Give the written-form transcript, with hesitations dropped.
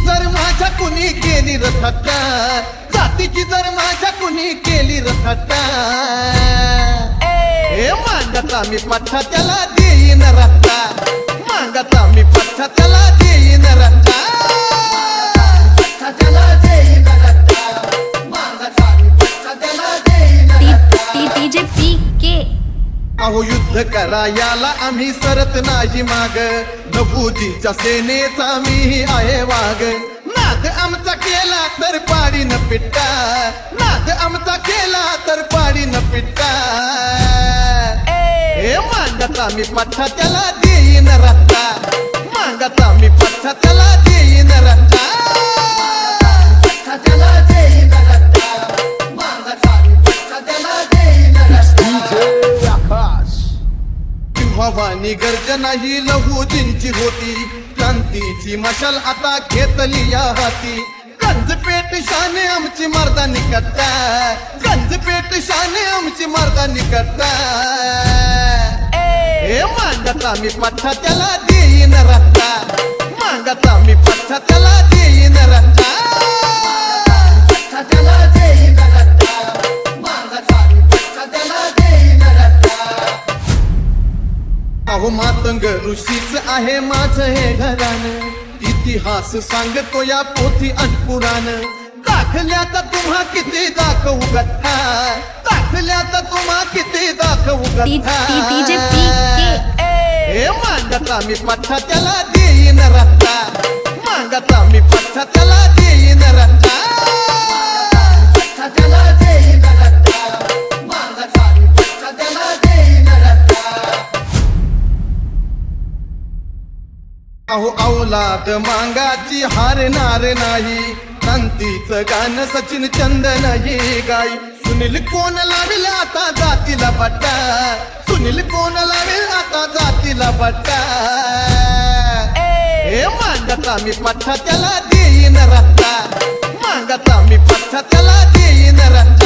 जर माझ्या कुणी केली रथटा, जातीची जर माझ्या कुणी केली रथटा, हे मांगाचा मी पठ्ठा त्याला देईन रट्टा, मांगाचा मी पठ्ठा त्याला देईन रट्टा, पठ्ठा त्याला देईन रट्टा, मांगाचा मी पठ्ठा त्याला देईन रट्टा। डीजे पीके अहो युद्ध करा याला आम्ही सरत नाही माग, नभूजीच्या सेनेचा मी आहे वाघ, नाद आमचा केला तर पाडी न पिट्टा, नाद आमचा केला तर पाडी न पिट्टा, हे मांगाचा मी पठ्ठा त्याला देईन रट्टा, मांगाचा मी पठ्ठा त्याला देईन रट्टा, पठ्ठा त्याला देईन रट्टा, मांगाचा मी पठ्ठा त्याला देईन रट्टा। भवानी गर्जना ही लहुजींची होती, क्रांतीची मशाल आता घेतली या हाती, गंजपेट शाने आमची मर्दानी कट्टा, गंजपेट शाने आमची मर्दानी कट्टा, हे मांगाचा मी पठ्ठा त्याला देईन रट्टा, मांगाचा मी पठ्ठा त्याला देईन रट्टा, पठ्ठा त्याला देईन रट्टा, मांगाचा मी पठ्ठा त्याला देईन रट्टा। अहो मातंग ऋषीच आहे माझं हे घराणं, इतिहास सांगतो या पोथी अनपुराण, दाखल्याचा तुम्हा किती दाखवू गठ्ठा, दाखल्याचा तुम्हा किती दाखवू गठ्ठा, डीजे पीके हे मांगाचा मी पठ्ठा त्याला देईन रट्टा, मांगाचा मी पठ्ठा त्याला देईन रट्टा, पठ्ठा त्याला देईन रट्टा, मांगाचा मी पठ्ठा त्याला देईन रट्टा। अहो औलाद मांगाची हारणार नाही, क्रांतीचं गाणं सचिन चंदन ही गाई, सुनील कोण लावेल आता जातीला बट्टा, सुनील कोण लावेल आता जातीला बट्टा, हे मांगाचा मी पठ्ठा त्याला देईन रट्टा, मांगाचा मी पठ्ठा त्याला देईन रट्टा।